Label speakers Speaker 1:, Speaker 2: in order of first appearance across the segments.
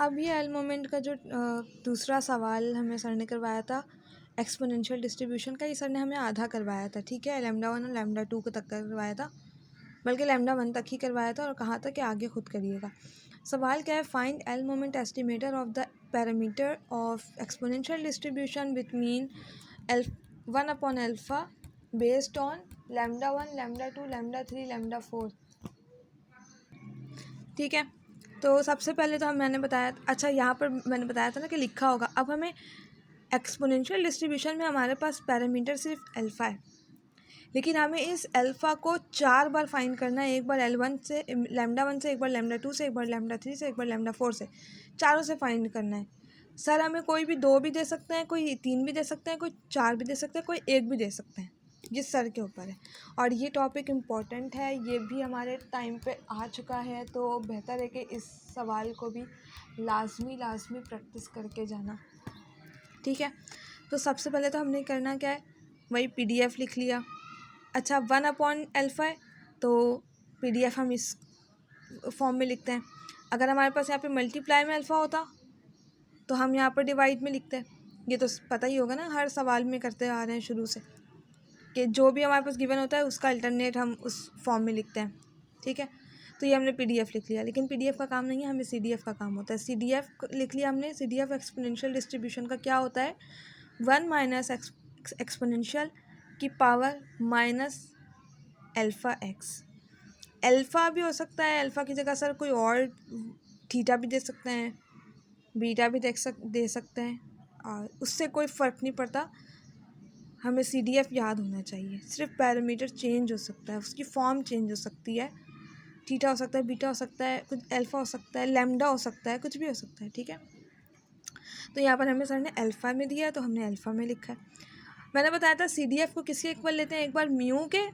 Speaker 1: अब ये L moment का जो दूसरा सवाल हमें सर ने करवाया था एक्सपोनेंशियल डिस्ट्रीब्यूशन का, ये सर ने हमें आधा करवाया था, ठीक है, λ1 और λ2 को तक करवाया था, बल्कि λ1 तक ही करवाया था और कहा था कि आगे खुद करिएगा। सवाल क्या है, find L moment estimator of the parameter of exponential distribution with mean L1/α based on λ1, λ2, λ3, λ4। ठीक है, तो सबसे पहले तो मैंने बताया, अच्छा यहाँ पर मैंने बताया था ना कि लिखा होगा। अब हमें एक्सपोनेंशियल डिस्ट्रीब्यूशन में हमारे पास पैरामीटर सिर्फ अल्फ़ा है, लेकिन हमें इस अल्फ़ा को 4 बार फाइंड करना है। एक बार L1 से, λ1 से, एक बार λ2 से, एक बार λ3 से, एक बार λ4 से, चारों से फाइंड करना है। सर हमें कोई भी 2 भी दे सकते हैं, कोई 3 भी दे सकते हैं, कोई 4 भी दे सकते हैं, कोई 1 भी दे सकते हैं, जिस सर के ऊपर है। और ये टॉपिक इम्पॉर्टेंट है, ये भी हमारे टाइम पे आ चुका है, तो बेहतर है कि इस सवाल को भी लाजमी प्रैक्टिस करके जाना, ठीक है। तो सबसे पहले तो हमने करना क्या है, वही PDF लिख लिया। अच्छा 1/α है तो PDF हम इस फॉर्म में लिखते हैं। अगर हमारे पास यहाँ पे मल्टीप्लाई में अल्फ़ा होता तो हम यहाँ पर डिवाइड में लिखते हैं। ये तो पता ही होगा ना, हर सवाल में करते आ रहे हैं शुरू से, कि जो भी हमारे पास गिवन होता है उसका अल्टरनेट हम उस फॉर्म में लिखते हैं, ठीक है। तो ये हमने PDF लिख लिया, लेकिन PDF का काम नहीं है, हमें CDF का काम होता है। CDF लिख लिया हमने। CDF एक्सपोनेंशियल डिस्ट्रीब्यूशन का क्या होता है, 1 माइनस एक्सपोनेंशियल की पावर माइनस α(x). अल्फ़ा भी हो सकता है, अल्फ़ा की जगह सर कोई और थीटा भी दे सकते हैं, बीटा भी दे सकते हैं, और उससे कोई फ़र्क नहीं पड़ता। हमें CDF याद होना चाहिए। सिर्फ पैरामीटर चेंज हो सकता है, उसकी फॉर्म चेंज हो सकती है, थीटा हो सकता है, बीटा हो सकता है, कुछ अल्फ़ा हो सकता है, लैम्डा हो सकता है, कुछ भी हो सकता है, ठीक है। तो यहाँ पर हमें सर ने अल्फ़ा में दिया है तो हमने अल्फ़ा में लिखा है। मैंने बताया था CDF को किसके इक्वल लेते हैं, एक बार म्यू के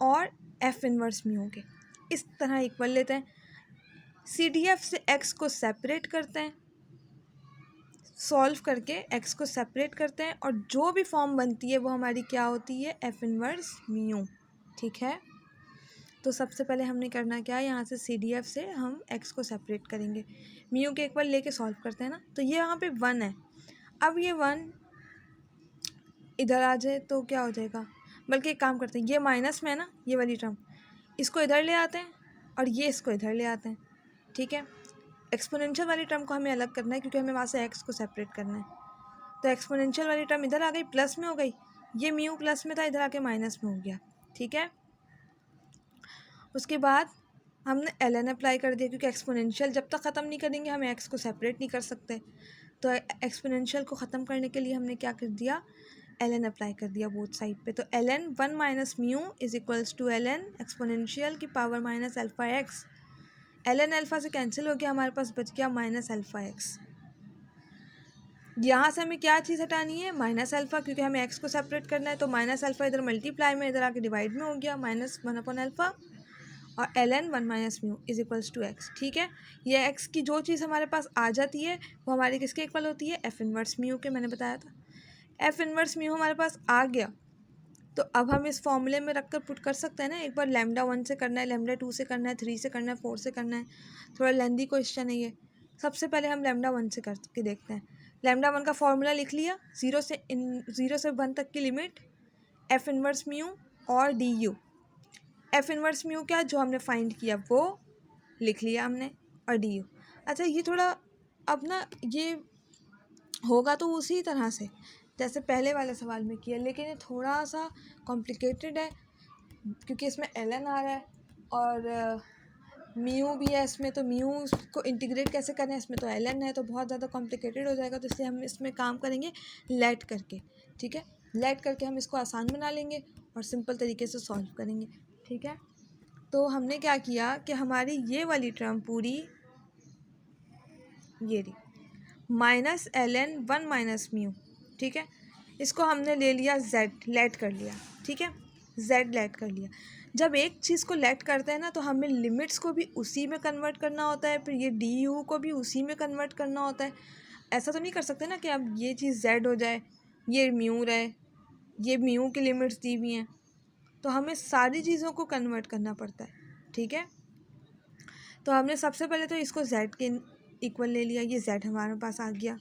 Speaker 1: और F इनवर्स म्यू के, इस तरह इक्वल लेते हैं। CDF से x को सेपरेट करते हैं, सॉल्व करके x को सेपरेट करते हैं, और जो भी फॉर्म बनती है वो हमारी क्या होती है, F इनवर्स म्यू, ठीक है। तो सबसे पहले हमने करना क्या है, यहाँ से CDF से हम x को सेपरेट करेंगे, म्यू के इक्वल लेके सॉल्व करते हैं ना। तो ये यहाँ पे 1 है। अब ये 1 इधर आ जाए तो क्या हो जाएगा, बल्कि एक काम करते हैं, ये माइनस में है ना ये वाली टर्म, इसको इधर ले आते हैं और ये इसको इधर ले आते हैं, ठीक है। एक्सपोनेंशियल वाली टर्म को हमें अलग करना है क्योंकि हमें वहाँ से x को सेपरेट करना है। तो एक्सपोनेंशियल वाली टर्म इधर आ गई, प्लस में हो गई, ये म्यू प्लस में था, इधर आके माइनस में हो गया, ठीक है। उसके बाद हमने ln अप्लाई कर दिया, क्योंकि एक्सपोनेंशियल जब तक ख़त्म नहीं करेंगे हम x को सेपरेट नहीं कर सकते। तो एक्सपोनेंशियल को ख़त्म करने के लिए हमने क्या कर दिया, ln अप्लाई कर दिया बोथ साइड पे। तो ln 1 minus mu is equals to ln exponential की power minus α(x). ln alpha से कैंसिल हो गया, हमारे पास बच गया माइनस α(x). यहाँ से हमें क्या चीज़ हटानी है, माइनस अल्फ़ा, क्योंकि हमें x को सेपरेट करना है। तो माइनस अल्फ़ा इधर मल्टीप्लाई में, इधर आके डिवाइड में हो गया, -1/α, और ln 1 minus mu is equals to x, ठीक है। ये x की जो चीज़ हमारे पास आ जाती है वो हमारी किसके इक्वल होती है, F इनवर्स म्यू के। मैंने बताया था F इनवर्स म्यू हमारे पास आ गया, तो अब हम इस फॉर्मूले में रख कर पुट कर सकते हैं ना। एक बार λ1 से करना है, λ2 से करना है, 3 से करना है, 4 से करना है, थोड़ा लेंदी क्वेश्चन है ये। सबसे पहले हम λ1 से करके देखते हैं। λ1 का फॉर्मूला लिख लिया, 0 से 1 तक की लिमिट, F इनवर्स म्यू और du। F इनवर्स म्यू क्या, जो हमने फाइंड किया वो लिख लिया हमने, और du। अच्छा ये थोड़ा अब ना ये होगा तो उसी तरह से जैसे पहले वाले सवाल में किया, लेकिन ये थोड़ा सा कॉम्प्लिकेटेड है क्योंकि इसमें ln आ रहा है और म्यू भी है इसमें। तो म्यू को इंटीग्रेट कैसे करें, इसमें तो ln है, तो बहुत ज़्यादा कॉम्प्लिकेटेड हो जाएगा। तो इसलिए हम इसमें काम करेंगे लेट करके, ठीक है। लेट करके हम इसको आसान बना लेंगे और सिंपल तरीके से सॉल्व करेंगे, ठीक है। तो हमने क्या किया कि हमारी ये वाली टर्म पूरी ये रही, माइनस ln 1 माइनस म्यू, ठीक है। इसको हमने ले लिया z, लेट कर लिया, ठीक है, z लेट कर लिया। जब एक चीज़ को लेट करते हैं ना तो हमें लिमिट्स को भी उसी में कन्वर्ट करना होता है, फिर ये du को भी उसी में कन्वर्ट करना होता है। ऐसा तो नहीं कर सकते ना कि अब ये चीज़ z हो जाए, ये म्यू रहे, ये म्यू की लिमिट्स दी हुई हैं, तो हमें सारी चीज़ों को कन्वर्ट करना पड़ता है, ठीक है। तो हमने सबसे पहले तो इसको z के इक्वल ले लिया, ये z हमारे पास आ गया।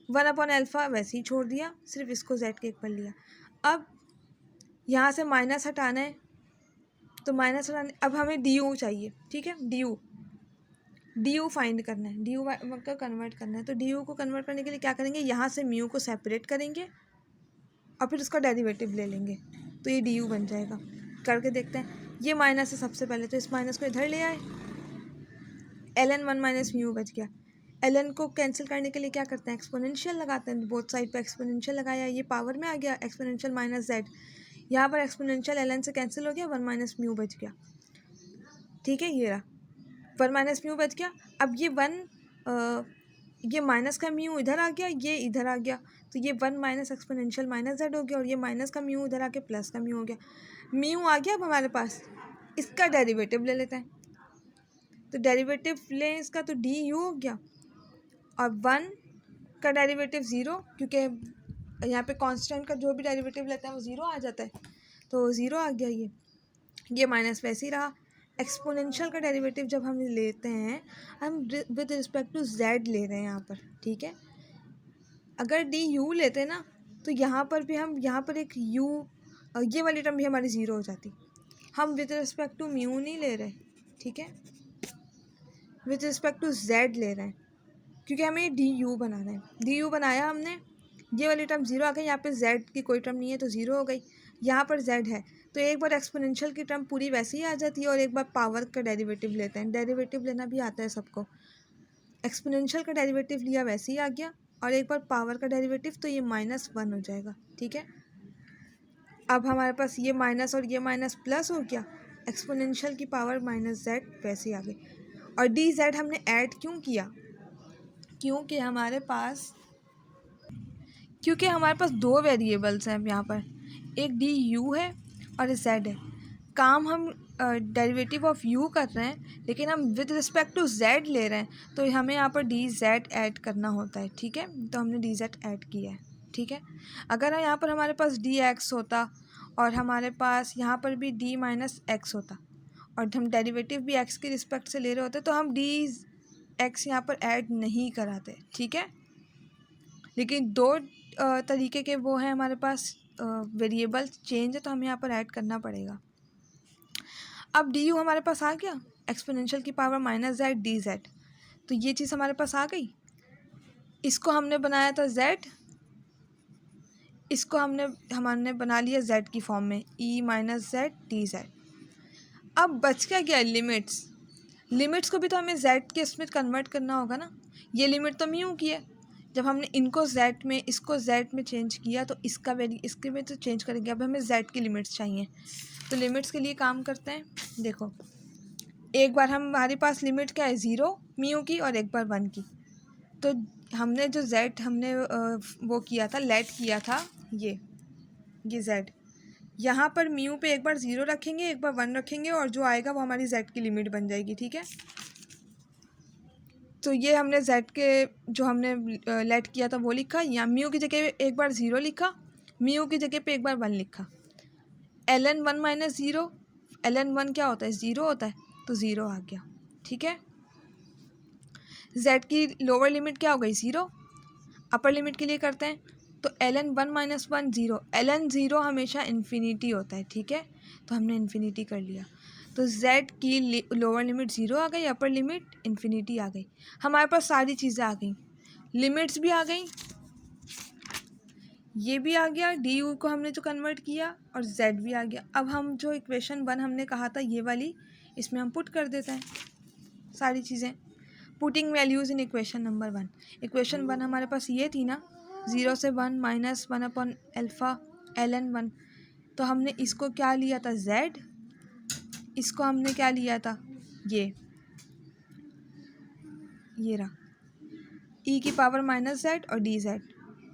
Speaker 1: 1/α वैसे ही छोड़ दिया, सिर्फ इसको z के इक्वल लिया। अब यहाँ से माइनस हटाना है, तो माइनस हटाने अब हमें du चाहिए, ठीक है। du फाइंड करना है, du को कन्वर्ट करना है। तो du को कन्वर्ट करने के लिए क्या करेंगे, यहाँ से म्यू को सेपरेट करेंगे और फिर उसका डेरिवेटिव ले लेंगे, तो ये du बन जाएगा। करके देखते हैं। ये माइनस है सबसे पहले, तो इस माइनस को इधर ले आए, ln 1 माइनस म्यू बच गया। ln को कैंसिल करने के लिए क्या करते हैं, एक्सपोनेंशियल लगाते हैं, बोथ साइड पे एक्सपोनेंशियल लगाया, ये पावर में आ गया एक्सपोनेंशियल माइनस z, यहाँ पर एक्सपोनेंशियल ln से कैंसिल हो गया, 1 माइनस म्यू बच गया, ठीक है। ये रहा 1 माइनस म्यू बच गया। अब ये माइनस का म्यू इधर आ गया, ये इधर आ गया, तो ये 1 माइनस एक्सपोनेंशियल माइनस z हो गया, और ये माइनस का म्यू इधर आके प्लस का म्यू हो गया। म्यू आ गया अब हमारे पास, इसका डेरिवेटिव ले लेते हैं। तो डेरिवेटिव लें इसका, तो डी यू हो गया, और 1 का डेरिवेटिव 0, क्योंकि यहाँ पे कांस्टेंट का जो भी डेरिवेटिव लेते हैं वो 0 आ जाता है, तो 0 आ गया। ये माइनस वैसे ही रहा। एक्सपोनेंशियल का डेरिवेटिव जब हम लेते हैं, हम विद रिस्पेक्ट टू z ले रहे हैं यहाँ पर, ठीक है। अगर डी यू लेते हैं ना, तो यहाँ पर भी हम यहाँ पर एक u, ये वाली टर्म भी हमारी 0 हो जाती। हम विद रिस्पेक्ट टू म्यू नहीं ले रहे, ठीक है, विद रिस्पेक्ट टू z ले रहे हैं, क्योंकि हमें डी यू बनाना है। डी यू बनाया हमने, ये वाली टर्म 0 आ गई, यहाँ पे z की कोई टर्म नहीं है तो 0 हो गई, यहाँ पर z है, तो एक बार एक्सपोनेंशियल की टर्म पूरी वैसे ही आ जाती है, और एक बार पावर का डेरिवेटिव लेते हैं। डेरिवेटिव लेना भी आता है सबको। एक्सपोनेंशियल का डेरिवेटिव लिया वैसे ही आ गया, और एक बार पावर का डेरिवेटिव, तो ये -1 हो जाएगा, ठीक है। अब हमारे पास ये माइनस और ये माइनस प्लस हो गया, एक्सपोनेंशियल की पावर -z वैसे ही आ गई। और डी जेड हमने ऐड क्यों किया, क्योंकि हमारे पास दो वेरिएबल्स हैं यहाँ पर, एक डी यू है और z है। काम हम डेरिवेटिव ऑफ u कर रहे हैं, लेकिन हम विद रिस्पेक्ट टू z ले रहे हैं, तो हमें यहाँ पर डी जेड ऐड करना होता है, ठीक है। तो हमने डी जेड ऐड किया है, ठीक है। अगर यहाँ पर हमारे पास डी एक्स होता और हमारे पास यहाँ पर भी डी माइनस एक्स होता, और हम डेरिवेटिव भी x के रिस्पेक्ट से ले रहे होते, तो हम डी एक्स यहाँ पर ऐड नहीं कराते, ठीक है। लेकिन दो तरीके के वो हैं हमारे पास, वेरिएबल चेंज है, तो हमें यहाँ पर ऐड करना पड़ेगा। अब डी यू हमारे पास आ गया, एक्सपोनेंशियल की पावर -z डी जेड, तो ये चीज़ हमारे पास आ गई। इसको हमने बनाया था z, इसको हमने बना लिया z की फॉर्म में, e -z डी जेड। अब बच क्या गया, लिमिट्स को भी तो हमें z के इसमें कन्वर्ट करना होगा ना। ये लिमिट तो म्यू की है, जब हमने इनको z में, इसको z में चेंज किया, तो इसके में तो चेंज करेंगे। अब हमें z की लिमिट्स चाहिए, तो लिमिट्स के लिए काम करते हैं। देखो, एक बार हमारे पास लिमिट क्या है, 0 म्यू की, और एक बार 1 की। तो हमने जो z हमने वो किया था, लेट किया था, ये z, यहाँ पर म्यू पे एक बार 0 रखेंगे, एक बार 1 रखेंगे, और जो आएगा वो हमारी z की लिमिट बन जाएगी, ठीक है। तो ये हमने z के जो हमने लेट किया था वो लिखा, या म्यू की जगह एक बार 0 लिखा, म्यू की जगह पे एक बार 1 लिखा। ln 1 माइनस 0, ln 1 क्या होता है, 0 होता है, तो 0 आ गया, ठीक है। z की लोअर लिमिट क्या हो गई, 0। अपर लिमिट के लिए करते हैं, तो ln 1 माइनस 1 0, ln 0 हमेशा इन्फिनिटी होता है, ठीक है, तो हमने इन्फिनिटी कर लिया। तो z की लोअर लिमिट 0 आ गई, अपर लिमिट इन्फिनिटी आ गई। हमारे पास सारी चीज़ें आ गई, लिमिट्स भी आ गई, ये भी आ गया, डी यू को हमने जो कन्वर्ट किया, और z भी आ गया। अब हम जो इक्वेशन 1 हमने कहा था, ये वाली, इसमें हम पुट कर देते हैं सारी चीज़ें। Putting values in equation number 1। Equation 1 हमारे पास ये थी ना, 0 से 1 माइनस 1/α ln 1। तो हमने इसको क्या लिया था, z, इसको हमने क्या लिया था, ये रहा e की पावर -z और डी जेड।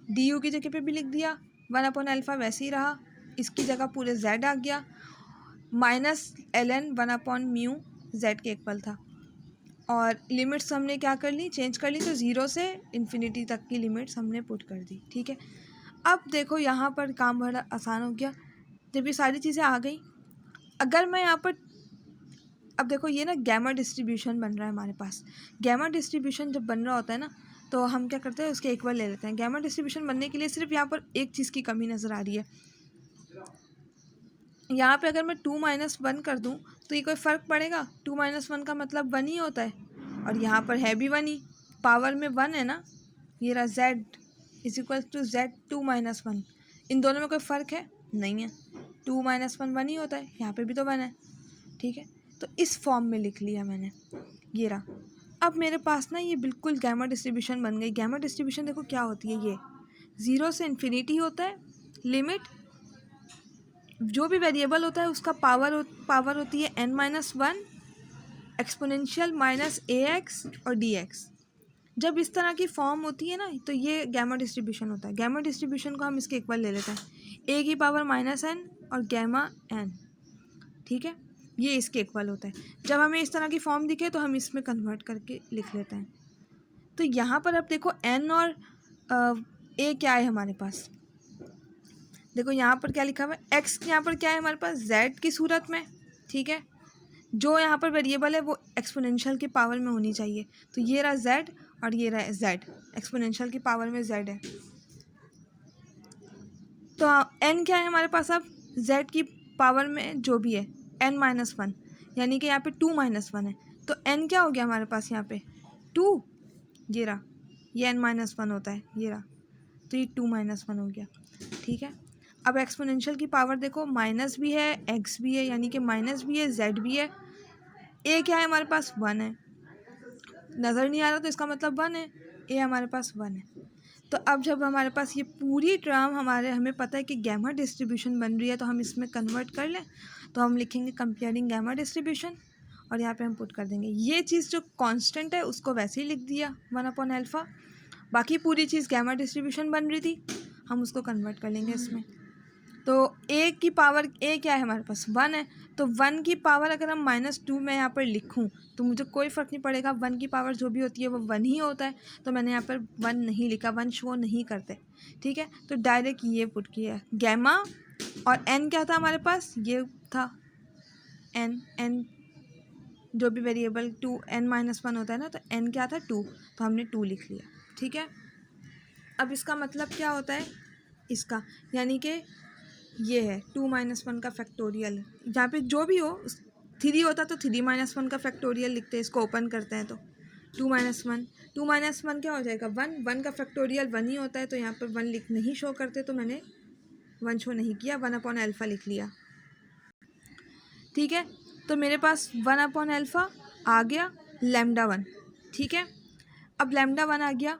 Speaker 1: डी यू की जगह पे भी लिख दिया, 1/α वैसे ही रहा, इसकी जगह पूरे z आ गया, माइनस ln 1/μ z के इक्वल था। और लिमिट्स हमने क्या कर ली, चेंज कर ली, तो 0 से इन्फिनिटी तक की लिमिट्स हमने पुट कर दी, ठीक है। अब देखो यहाँ पर काम बड़ा आसान हो गया, जब ये सारी चीज़ें आ गई। अगर मैं यहाँ पर अब देखो ये ना गैमा डिस्ट्रीब्यूशन बन रहा है हमारे पास। गैमा डिस्ट्रीब्यूशन जब बन रहा होता है ना तो हम क्या करते हैं, उसके एक बार ले लेते हैं। गैमा डिस्ट्रीब्यूशन बनने के लिए सिर्फ यहाँ पर एक चीज़ की कमी नज़र आ रही है। यहाँ पे अगर मैं 2 - 1 कर दूँ तो ये कोई फ़र्क पड़ेगा? 2 - 1 का मतलब 1 ही होता है, और यहाँ पर है भी 1 ही, पावर में 1 है ना। ये रहा z = z 2 - 1। इन दोनों में कोई फ़र्क है? नहीं है। 2 - 1 1 ही होता है, यहाँ पे भी तो 1 है। ठीक है, तो इस फॉर्म में लिख लिया मैंने, ये रहा। अब मेरे पास ना ये बिल्कुल गैमा डिस्ट्रीब्यूशन बन गई। गैमा डिस्ट्रीब्यूशन देखो क्या होती है, ये 0 से इन्फिनिटी होता है, लिमिट जो भी वेरिएबल होता है उसका पावर होती है n-1 एक्सपोनेंशियल -ax और dx। जब इस तरह की फॉर्म होती है ना तो ये गैमा डिस्ट्रीब्यूशन होता है। गैमा डिस्ट्रीब्यूशन को हम इसके एक बार ले लेते हैं, a की पावर -n और गैमा n। ठीक है, ये इसके इक्वल होता है। जब हमें इस तरह की फॉर्म दिखे तो हम इसमें कन्वर्ट करके लिख लेते हैं। तो यहाँ पर अब देखो n और a क्या है हमारे पास, देखो यहाँ पर क्या लिखा हुआ है, x यहाँ पर क्या है हमारे पास, z की सूरत में। ठीक है, जो यहाँ पर वेरिएबल है वो एक्सपोनेंशियल की पावर में होनी चाहिए। तो ये रहा z और ये रहा z, एक्सपोनेंशियल की पावर में z है। तो n क्या है हमारे पास, अब z की पावर में जो भी है n-1, यानी कि यहाँ पे 2 - 1 है। तो n क्या हो गया हमारे पास यहाँ पे 2, ये रहा, ये n-1 होता है, ये रहा, तो ये 2 - 1 हो गया। ठीक है, अब एक्सपोनेंशियल की पावर देखो, माइनस भी है, x भी है, यानी कि माइनस भी है, z भी है, a क्या है हमारे पास 1 है, नज़र नहीं आ रहा तो इसका मतलब 1 है, a हमारे पास 1 है। तो अब जब हमारे पास ये पूरी टर्म हमें पता है कि गैमा डिस्ट्रीब्यूशन बन रही है, तो हम इसमें कन्वर्ट कर लें। तो हम लिखेंगे कंपेयरिंग गैमा डिस्ट्रीब्यूशन, और यहाँ पे हम पुट कर देंगे ये चीज़ जो कांस्टेंट है उसको वैसे ही लिख दिया 1/α। बाकी पूरी चीज़ गैमा डिस्ट्रीब्यूशन बन रही थी, हम उसको कन्वर्ट कर लेंगे इसमें। तो a की पावर a क्या है हमारे पास 1 है, तो 1 की पावर अगर हम -2 में यहाँ पर लिखूँ तो मुझे कोई फ़र्क नहीं पड़ेगा, 1 की पावर जो भी होती है वो 1 ही होता है। तो मैंने यहाँ पर 1 नहीं लिखा, 1 शो नहीं करते। ठीक है, तो डायरेक्ट ये पुट किया गैमा, और n क्या था हमारे पास, ये था n जो भी वेरिएबल n-1 होता है ना, तो n क्या था 2, तो हमने 2 लिख लिया। ठीक है, अब इसका मतलब क्या होता है इसका, यानी कि ये है 2 - 1 का फैक्टोरियल। जहाँ पे जो भी हो 3 होता तो 3 - 1 का फैक्टोरियल लिखते हैं, इसको ओपन करते हैं तो 2 - 1 क्या हो जाएगा 1 का फैक्टोरियल 1 ही होता है, तो यहाँ पर 1 लिख नहीं शो करते, तो मैंने 1 शो नहीं किया, 1/α लिख लिया। ठीक है, तो मेरे पास 1/α आ गया λ1। ठीक है, अब λ1 आ गया,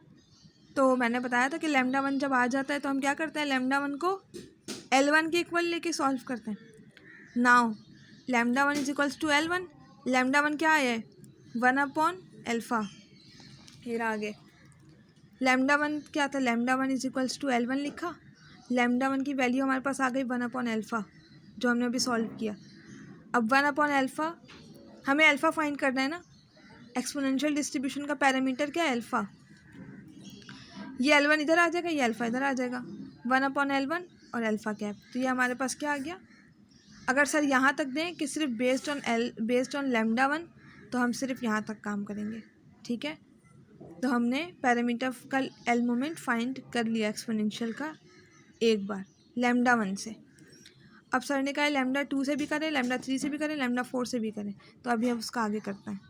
Speaker 1: तो मैंने बताया था कि λ1 जब आ जाता है तो हम क्या करते हैं, λ1 को L1 के इक्वल लेके सॉल्व करते हैं। नाउ λ1 = L1, λ1 क्या है 1/α, ये रहा आगे। λ1 क्या था, λ1 = L1 लिखा, λ1 की वैल्यू हमारे पास आ गई 1/α, जो हमने अभी सॉल्व किया। अब 1/α हमें अल्फ़ा फाइंड करना है ना, एक्सपोनेंशियल डिस्ट्रीब्यूशन का पैरामीटर क्या है अल्फ़ा। ये L1 इधर आ जाएगा, ये अल्फ़ा इधर आ जाएगा, 1/L1 और अल्फ़ा कैप। तो ये हमारे पास क्या आ गया। अगर सर यहाँ तक दें कि सिर्फ बेस्ड ऑन λ1, तो हम सिर्फ यहाँ तक काम करेंगे। ठीक है, तो हमने पैरामीटर का एल मोमेंट फाइंड कर लिया एक्सपोनेंशियल का एक बार λ1 से। अब सर ने कहा λ2 से भी करें, λ3 से भी करें, λ4 से भी करें, तो अभी हम उसका आगे करते हैं।